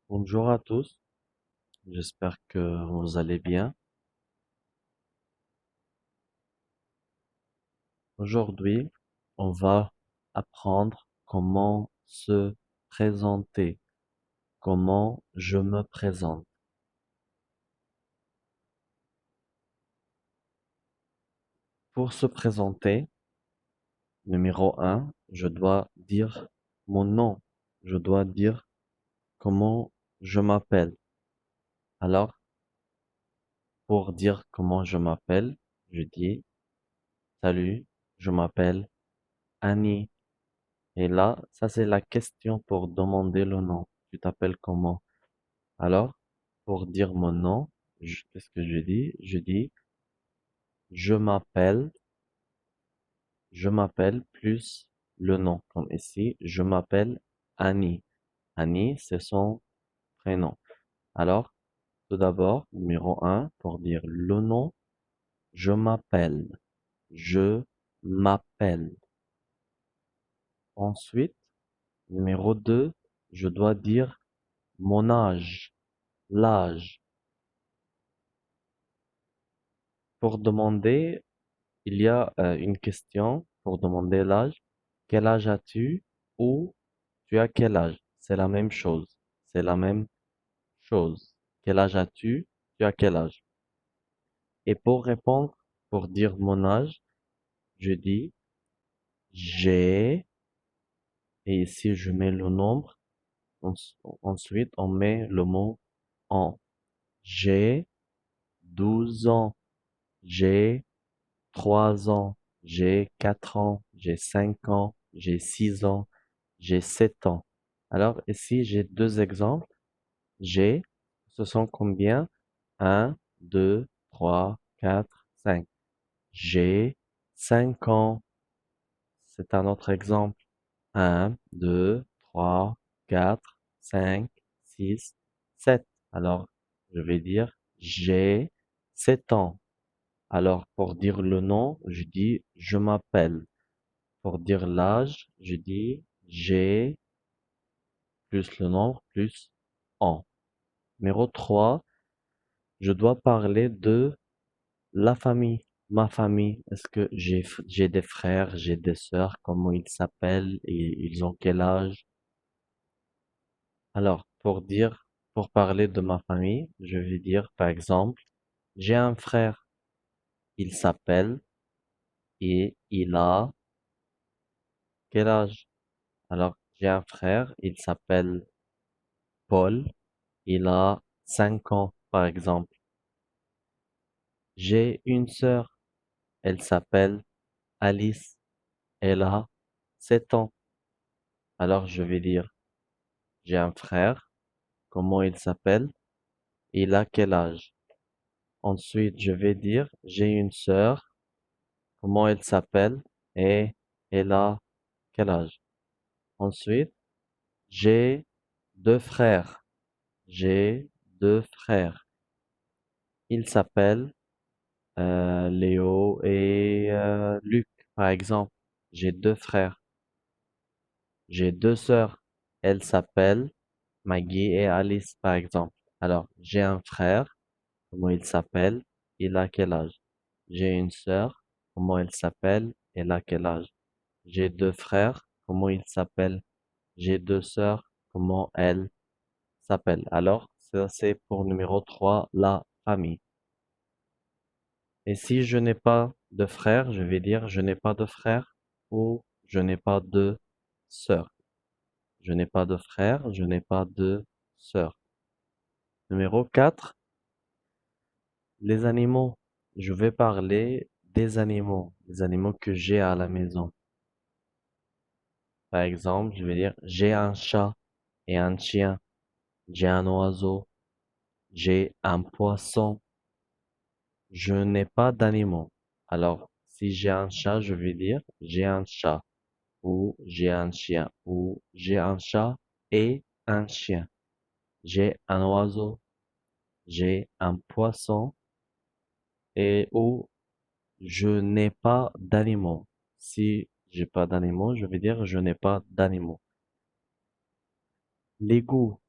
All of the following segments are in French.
Bonjour à tous, j'espère que vous allez bien. Aujourd'hui, on va apprendre comment se présenter, comment je me présente. Pour se présenter, numéro un, je dois dire mon nom, je dois dire comment je m'appelle. Alors, pour dire comment je m'appelle, je dis salut, je m'appelle Annie. Et là, ça c'est la question pour demander le nom. Tu t'appelles comment? Alors, pour dire mon nom, qu'est-ce que je dis? Je dis je m'appelle, je m'appelle plus le nom. Comme ici, je m'appelle Annie. Annie, c'est son prénom. Alors, tout d'abord, numéro un, pour dire le nom, je m'appelle. Je m'appelle. Ensuite, numéro 2, je dois dire mon âge, l'âge. Pour demander, il y a une question pour demander l'âge. Quel âge as-tu ou tu as quel âge? C'est la même chose. C'est la même chose. Quel âge as-tu? Tu as quel âge? Et pour répondre, pour dire mon âge, je dis j'ai, et ici je mets le nombre. Ensuite, on met le mot en. J'ai 12 ans. J'ai 3 ans. J'ai 4 ans. J'ai 5 ans. J'ai 6 ans. J'ai 7 ans. Alors ici, j'ai deux exemples. J'ai, ce sont combien? Un, 2, 3, 4, 5. J'ai 5 ans. C'est un autre exemple. Un, 2, 3, 4, 5, 6, 7. Alors, je vais dire j'ai 7 ans. Alors, pour dire le nom, je dis je m'appelle. Pour dire l'âge, je dis j'ai plus le nombre plus an. Numéro 3, je dois parler de la famille, ma famille. Est-ce que j'ai des frères, j'ai des sœurs, comment ils s'appellent et ils ont quel âge? Alors, pour parler de ma famille, je vais dire par exemple, j'ai un frère, il s'appelle et il a quel âge? Alors, j'ai un frère, il s'appelle Paul, il a 5 ans par exemple. J'ai une sœur, elle s'appelle Alice, elle a 7 ans. Alors, je vais dire, j'ai un frère, comment il s'appelle? Il a quel âge? Ensuite, je vais dire, j'ai une sœur, comment elle s'appelle? Et elle a quel âge? Ensuite, j'ai deux frères. J'ai deux frères. Ils s'appellent Léo et Luc, par exemple. J'ai deux frères. J'ai deux sœurs. Elles s'appellent Maggie et Alice, par exemple. Alors, j'ai un frère. Comment il s'appelle? Il a quel âge? J'ai une sœur. Comment elle s'appelle? Elle a quel âge? J'ai deux frères. Comment ils s'appellent? J'ai deux sœurs. Comment elles s'appellent? Alors, ça c'est pour numéro 3, la famille. Et si je n'ai pas de frère, je vais dire je n'ai pas de frère ou je n'ai pas de sœur. Je n'ai pas de frère, je n'ai pas de sœur. Numéro 4, les animaux. Je vais parler des animaux, les animaux que j'ai à la maison. Par exemple, je vais dire j'ai un chat et un chien, j'ai un oiseau, j'ai un poisson, je n'ai pas d'animaux. Alors, si j'ai un chat, je vais dire j'ai un chat ou j'ai un chien ou j'ai un chat et un chien. J'ai un oiseau, j'ai un poisson et ou je n'ai pas d'animaux. Si j'ai pas d'animaux, je vais dire je n'ai pas d'animaux. Les goûts.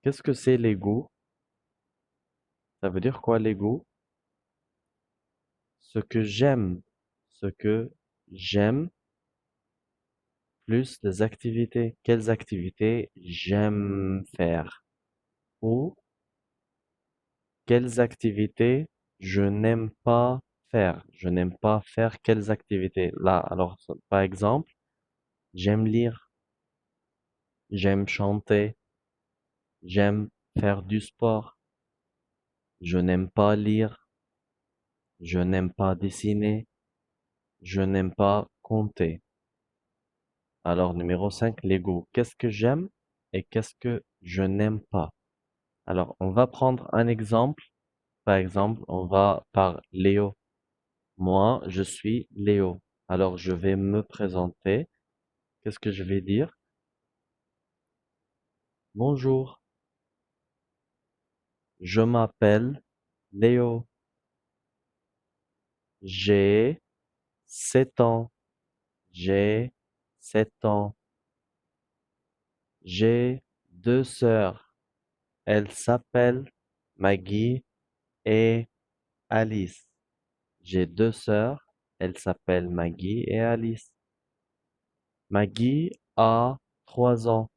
Qu'est-ce que c'est l'ego? Ça veut dire quoi l'ego? Ce que j'aime. Ce que j'aime plus des activités. Quelles activités j'aime faire? Ou quelles activités je n'aime pas faire? Je n'aime pas faire quelles activités? Là, alors, par exemple, j'aime lire, j'aime chanter, j'aime faire du sport, je n'aime pas lire, je n'aime pas dessiner, je n'aime pas compter. Alors, numéro 5, l'ego. Qu'est-ce que j'aime et qu'est-ce que je n'aime pas? Alors, on va prendre un exemple. Par exemple, on va par Léo. Moi, je suis Léo. Alors, je vais me présenter. Qu'est-ce que je vais dire? Bonjour, je m'appelle Léo. J'ai 7 ans. J'ai 7 ans. J'ai deux sœurs. Elles s'appellent Maggie et Alice. J'ai deux sœurs. Elles s'appellent Maggie et Alice. Maggie a 3 ans.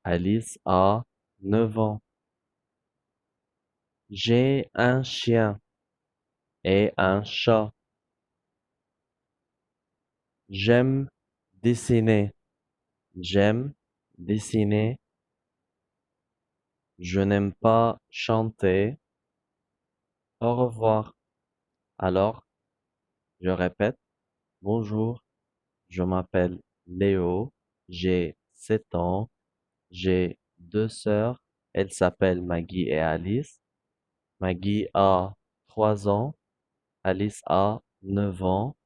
Alice a 9 ans. J'ai un chien et un chat. J'aime dessiner. J'aime dessiner. Je n'aime pas chanter. Au revoir. Alors, je répète. Bonjour, je m'appelle Léo. J'ai 7 ans. J'ai deux sœurs. Elles s'appellent Maggie et Alice. Maggie a 3 ans. Alice a 9 ans.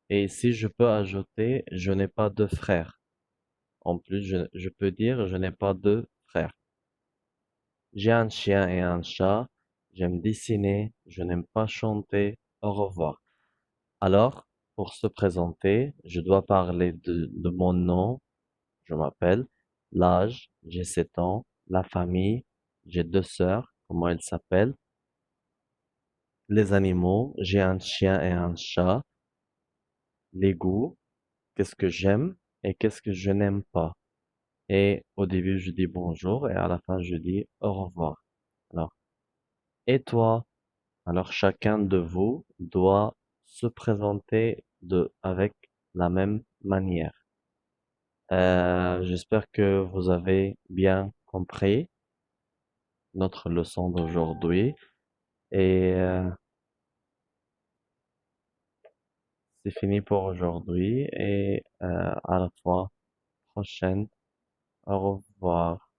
Et si je peux ajouter, je n'ai pas de frères. En plus, je peux dire, je n'ai pas de frères. J'ai un chien et un chat. J'aime dessiner. Je n'aime pas chanter. Au revoir. Alors, pour se présenter, je dois parler de mon nom. Je m'appelle. L'âge, j'ai 7 ans. La famille, j'ai deux sœurs. Comment elles s'appellent? Les animaux, j'ai un chien et un chat. Les goûts, qu'est-ce que j'aime et qu'est-ce que je n'aime pas. Et au début, je dis bonjour et à la fin, je dis au revoir. Alors, et toi? Alors, chacun de vous doit se présenter avec la même manière. J'espère que vous avez bien compris notre leçon d'aujourd'hui et c'est fini pour aujourd'hui et à la fois prochaine. Au revoir.